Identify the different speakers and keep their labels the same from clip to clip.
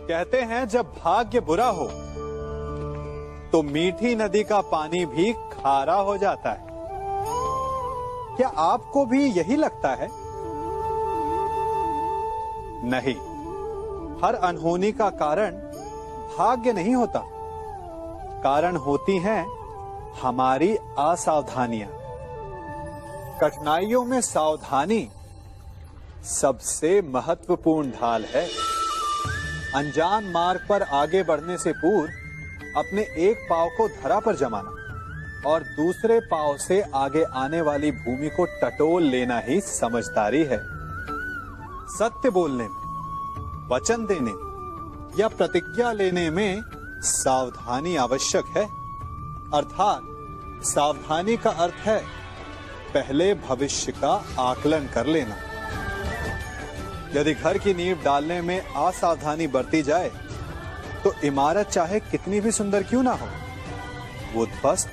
Speaker 1: कहते हैं जब भाग्य बुरा हो तो मीठी नदी का पानी भी खारा हो जाता है। क्या आपको भी यही लगता है? नहीं, हर अनहोनी का कारण भाग्य नहीं होता। कारण होती हैं हमारी असावधानियां। कठिनाइयों में सावधानी सबसे महत्वपूर्ण ढाल है। अनजान मार्ग पर आगे बढ़ने से पूर्व अपने एक पांव को धरा पर जमाना और दूसरे पांव से आगे आने वाली भूमि को टटोल लेना ही समझदारी है। सत्य बोलने में, वचन देने या प्रतिज्ञा लेने में सावधानी आवश्यक है। अर्थात सावधानी का अर्थ है पहले भविष्य का आकलन कर लेना। यदि घर की नींव डालने में असावधानी बरती जाए तो इमारत चाहे कितनी भी सुंदर क्यों ना हो, वो ध्वस्त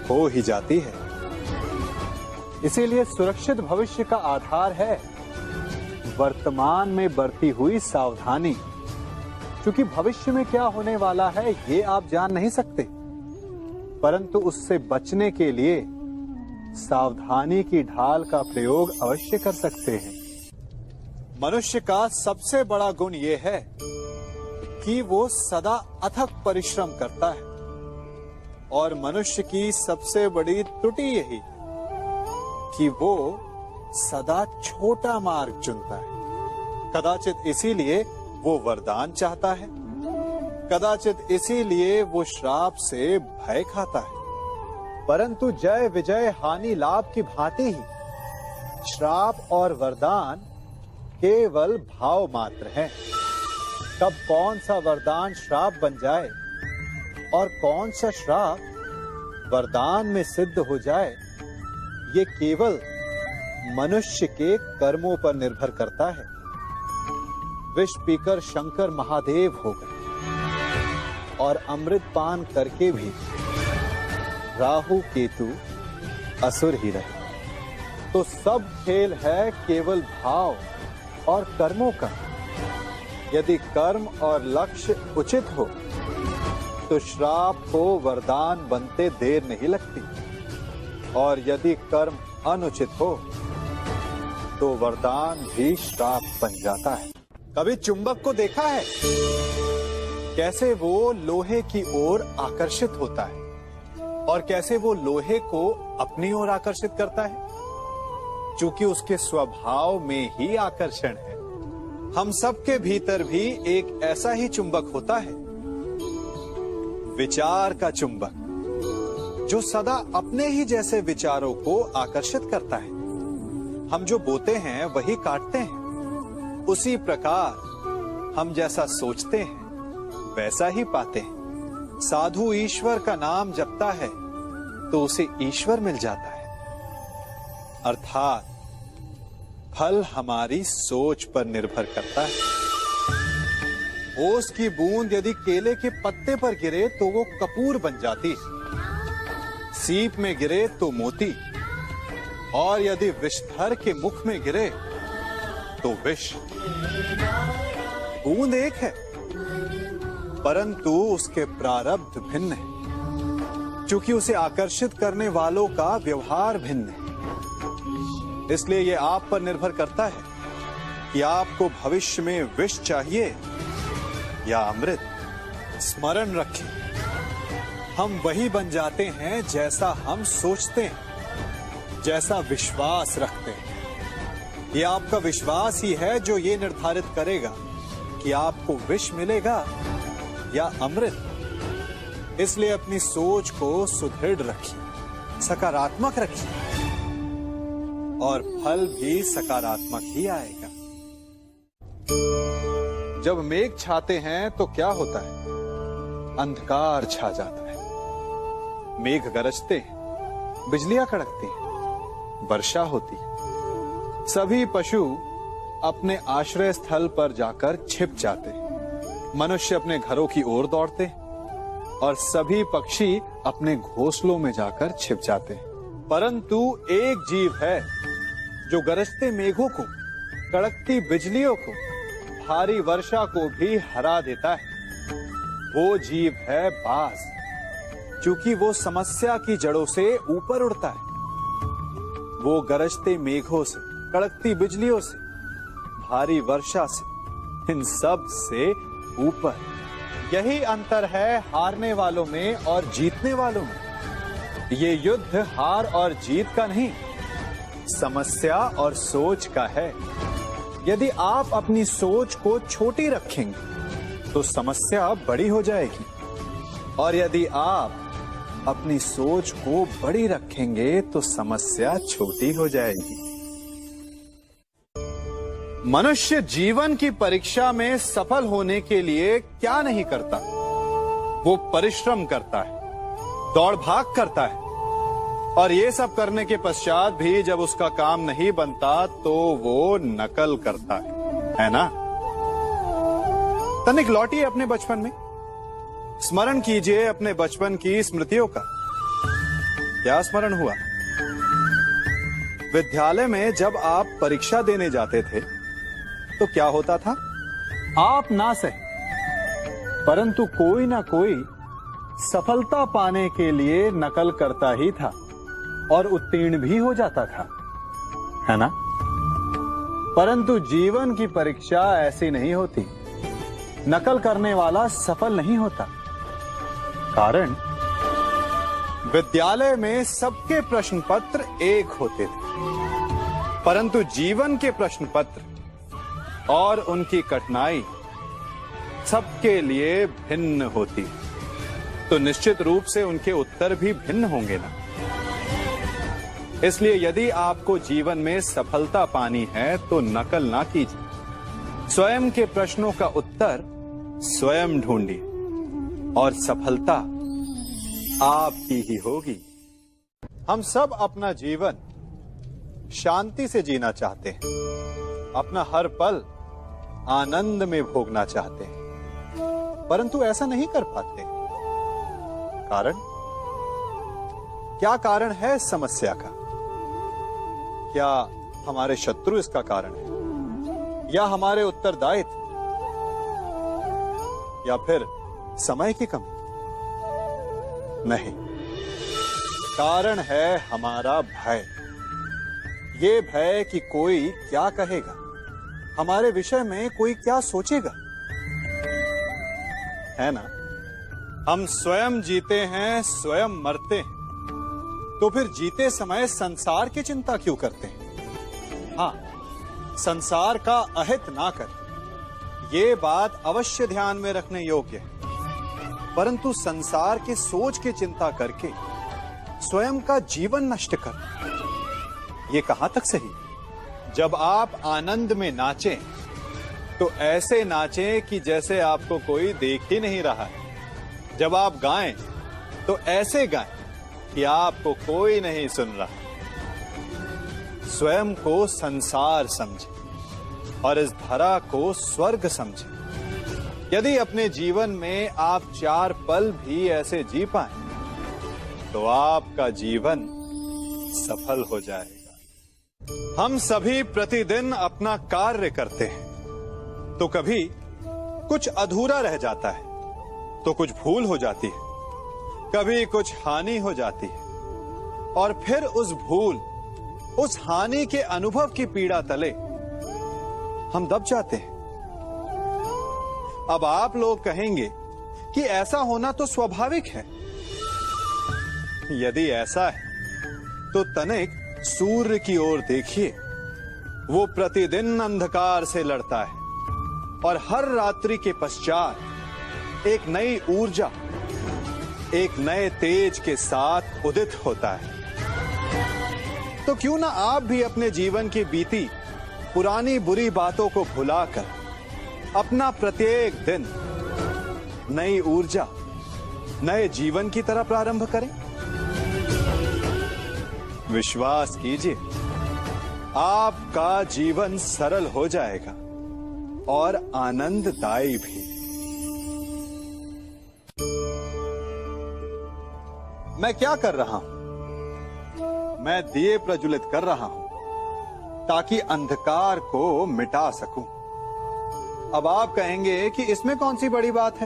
Speaker 1: हो ही जाती है। इसीलिए सुरक्षित भविष्य का आधार है वर्तमान में बरती हुई सावधानी। क्योंकि भविष्य में क्या होने वाला है ये आप जान नहीं सकते, परंतु उससे बचने के लिए सावधानी की ढाल का प्रयोग अवश्य कर सकते हैं। मनुष्य का सबसे बड़ा गुण यह है कि वो सदा अथक परिश्रम करता है और मनुष्य की सबसे बड़ी त्रुटि यही कि वो सदा छोटा मार्ग चुनता है। कदाचित इसीलिए वो वरदान चाहता है, कदाचित इसीलिए वो श्राप से भय खाता है। परंतु जय विजय हानि लाभ की भांति ही श्राप और वरदान केवल भाव मात्र हैं। कब कौन सा वरदान श्राप बन जाए और कौन सा श्राप वरदान में सिद्ध हो जाए, ये केवल मनुष्य के कर्मों पर निर्भर करता है। विष पीकर शंकर महादेव हो गए और अमृत पान करके भी राहु केतु असुर ही रहे। तो सब खेल है केवल भाव और कर्मों का। यदि कर्म और लक्ष्य उचित हो तो श्राप को वरदान बनते देर नहीं लगती, और यदि कर्म अनुचित हो तो वरदान भी श्राप बन जाता है। कभी चुंबक को देखा है कैसे वो लोहे की ओर आकर्षित होता है और कैसे वो लोहे को अपनी ओर आकर्षित करता है? चूंकि उसके स्वभाव में ही आकर्षण है। हम सबके भीतर भी एक ऐसा ही चुंबक होता है, विचार का चुंबक, जो सदा अपने ही जैसे विचारों को आकर्षित करता है। हम जो बोते हैं वही काटते हैं। उसी प्रकार हम जैसा सोचते हैं वैसा ही पाते हैं। साधु ईश्वर का नाम जपता है तो उसे ईश्वर मिल जाता है। अर्थात फल हमारी सोच पर निर्भर करता है। ओस की बूंद यदि केले के पत्ते पर गिरे तो वो कपूर बन जाती है। सीप में गिरे तो मोती, और यदि विषधर के मुख में गिरे तो विष। बूंद एक है परंतु उसके प्रारब्ध भिन्न है, क्योंकि उसे आकर्षित करने वालों का व्यवहार भिन्न है। इसलिए यह आप पर निर्भर करता है कि आपको भविष्य में विष चाहिए या अमृत। स्मरण रखें, हम वही बन जाते हैं जैसा हम सोचते हैं, जैसा विश्वास रखते हैं। यह आपका विश्वास ही है जो ये निर्धारित करेगा कि आपको विष मिलेगा या अमृत। इसलिए अपनी सोच को सुदृढ़ रखिए, सकारात्मक रखिए, और फल भी सकारात्मक ही आएगा। जब मेघ छाते हैं तो क्या होता है? अंधकार छा जाता है। मेघ गरजते हैं, बिजलियां कड़कती हैं, वर्षा होती है। सभी पशु अपने आश्रय स्थल पर जाकर छिप जाते हैं। मनुष्य अपने घरों की ओर दौड़ते हैं और सभी पक्षी अपने घोंसलों में जाकर छिप जाते हैं। परंतु एक जीव है जो गरजते मेघों को, कड़कती बिजलियों को, भारी वर्षा को भी हरा देता है। वो जीव है बाज, क्योंकि वो समस्या की जड़ों से ऊपर उड़ता है। वो गरजते मेघों से, कड़कती बिजलियों से, भारी वर्षा से, इन सब से ऊपर। यही अंतर है हारने वालों में और जीतने वालों में। ये युद्ध हार और जीत का नहीं, समस्या और सोच का है। यदि आप अपनी सोच को छोटी रखेंगे तो समस्या बड़ी हो जाएगी, और यदि आप अपनी सोच को बड़ी रखेंगे तो समस्या छोटी हो जाएगी। मनुष्य जीवन की परीक्षा में सफल होने के लिए क्या नहीं करता? वो परिश्रम करता है, दौड़ भाग करता है, और ये सब करने के पश्चात भी जब उसका काम नहीं बनता तो वो नकल करता है ना? तनिक लौटिए अपने बचपन में, स्मरण कीजिए अपने बचपन की स्मृतियों का। क्या स्मरण हुआ? विद्यालय में जब आप परीक्षा देने जाते थे तो क्या होता था? आप ना सही, परंतु कोई ना कोई सफलता पाने के लिए नकल करता ही था और उत्तीर्ण भी हो जाता था, है ना? परंतु जीवन की परीक्षा ऐसी नहीं होती। नकल करने वाला सफल नहीं होता। कारण विद्यालय में सबके प्रश्न पत्र एक होते थे, परंतु जीवन के प्रश्न पत्र और उनकी कठिनाई सबके लिए भिन्न होती, तो निश्चित रूप से उनके उत्तर भी भिन्न होंगे ना। इसलिए यदि आपको जीवन में सफलता पानी है तो नकल ना कीजिए, स्वयं के प्रश्नों का उत्तर स्वयं ढूंढिए और सफलता आपकी ही होगी। हम सब अपना जीवन शांति से जीना चाहते हैं, अपना हर पल आनंद में भोगना चाहते हैं, परंतु ऐसा नहीं कर पाते। कारण क्या? कारण है समस्या का? क्या हमारे शत्रु इसका कारण है, या हमारे उत्तरदायित्व, या फिर समय की कमी? नहीं, कारण है हमारा भय। ये भय कि कोई क्या कहेगा, हमारे विषय में कोई क्या सोचेगा, है ना? हम स्वयं जीते हैं, स्वयं मरते हैं, तो फिर जीते समय संसार की चिंता क्यों करते हैं? हाँ, संसार का अहित ना करें, ये बात अवश्य ध्यान में रखने योग्य है। परंतु संसार के सोच की चिंता करके स्वयं का जीवन नष्ट कर, ये कहां तक सही? जब आप आनंद में नाचें तो ऐसे नाचें कि जैसे आपको कोई देख ही नहीं रहा है। जब आप गाएं तो ऐसे गाएं कि आपको कोई नहीं सुन रहा। स्वयं को संसार समझे और इस धरा को स्वर्ग समझे। यदि अपने जीवन में आप 4 पल भी ऐसे जी पाएं तो आपका जीवन सफल हो जाएगा। हम सभी प्रतिदिन अपना कार्य करते हैं, तो कभी कुछ अधूरा रह जाता है, तो कुछ भूल हो जाती है, कभी कुछ हानि हो जाती है, और फिर उस भूल, उस हानि के अनुभव की पीड़ा तले हम दब जाते हैं। अब आप लोग कहेंगे कि ऐसा होना तो स्वाभाविक है। यदि ऐसा है तो तनिक सूर्य की ओर देखिए। वो प्रतिदिन अंधकार से लड़ता है और हर रात्रि के पश्चात एक नई ऊर्जा, एक नए तेज के साथ उदित होता है। तो क्यों ना आप भी अपने जीवन की बीती पुरानी बुरी बातों को भुलाकर अपना प्रत्येक दिन नई ऊर्जा, नए जीवन की तरह प्रारंभ करें। विश्वास कीजिए, आपका जीवन सरल हो जाएगा और आनंददायी भी। मैं क्या कर रहा हूं? मैं दिए प्रज्वलित कर रहा हूं ताकि अंधकार को मिटा सकूं। अब आप कहेंगे कि इसमें कौन सी बड़ी बात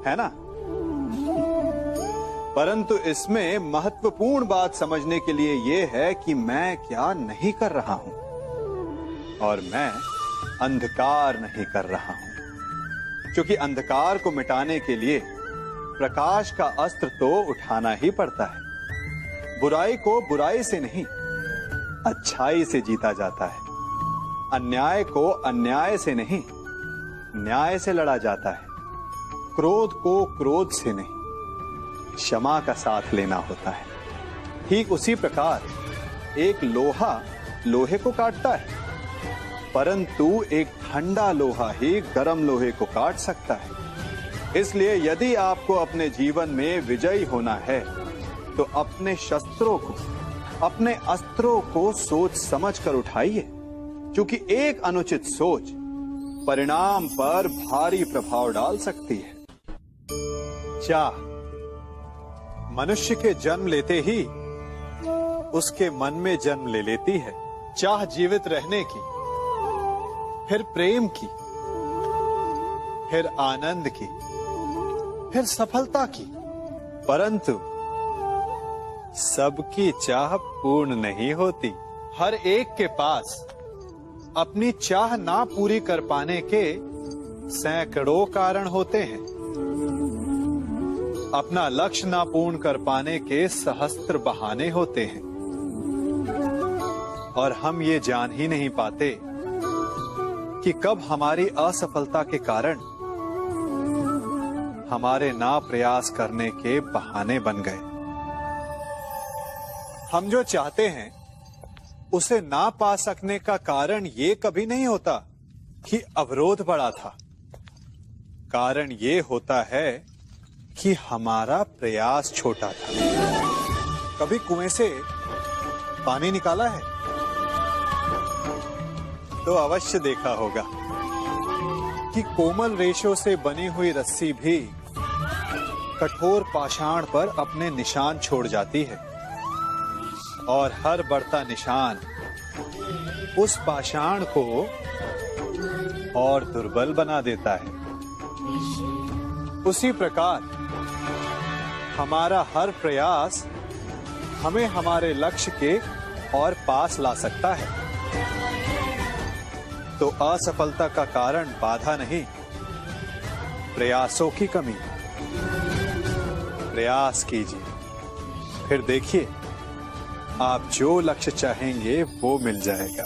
Speaker 1: है ना? परंतु इसमें महत्वपूर्ण बात समझने के लिए यह है कि मैं क्या नहीं कर रहा हूं, और मैं अंधकार नहीं कर रहा हूं। क्योंकि अंधकार को मिटाने के लिए प्रकाश का अस्त्र तो उठाना ही पड़ता है। बुराई को बुराई से नहीं, अच्छाई से जीता जाता है। अन्याय को अन्याय से नहीं, न्याय से लड़ा जाता है। क्रोध को क्रोध से नहीं, क्षमा का साथ लेना होता है। ठीक उसी प्रकार एक लोहा लोहे को काटता है, परंतु एक ठंडा लोहा ही गर्म लोहे को काट सकता है। इसलिए यदि आपको अपने जीवन में विजयी होना है तो अपने शस्त्रों को, अपने अस्त्रों को सोच समझ कर उठाइए, क्योंकि एक अनुचित सोच परिणाम पर भारी प्रभाव डाल सकती है। चाह मनुष्य के जन्म लेते ही उसके मन में जन्म ले लेती है। चाह जीवित रहने की, फिर प्रेम की, फिर आनंद की, फिर सफलता की। परंतु सबकी चाह पूर्ण नहीं होती। हर एक के पास अपनी चाह ना पूरी कर पाने के सैकड़ों कारण होते हैं। अपना लक्ष्य ना पूर्ण कर पाने के सहस्त्र बहाने होते हैं, और हम ये जान ही नहीं पाते कि कब हमारी असफलता के कारण हमारे ना प्रयास करने के बहाने बन गए। हम जो चाहते हैं उसे ना पा सकने का कारण ये कभी नहीं होता कि अवरोध बड़ा था। कारण ये होता है कि हमारा प्रयास छोटा था। कभी कुएं से पानी निकाला है तो अवश्य देखा होगा कि कोमल रेशों से बनी हुई रस्सी भी कठोर पाषाण पर अपने निशान छोड़ जाती है, और हर बढ़ता निशान उस पाषाण को और दुर्बल बना देता है। उसी प्रकार हमारा हर प्रयास हमें हमारे लक्ष्य के और पास ला सकता है। तो असफलता का कारण बाधा नहीं, प्रयासों की कमी। प्रयास कीजिए, फिर देखिए आप जो लक्ष्य चाहेंगे वो मिल जाएगा।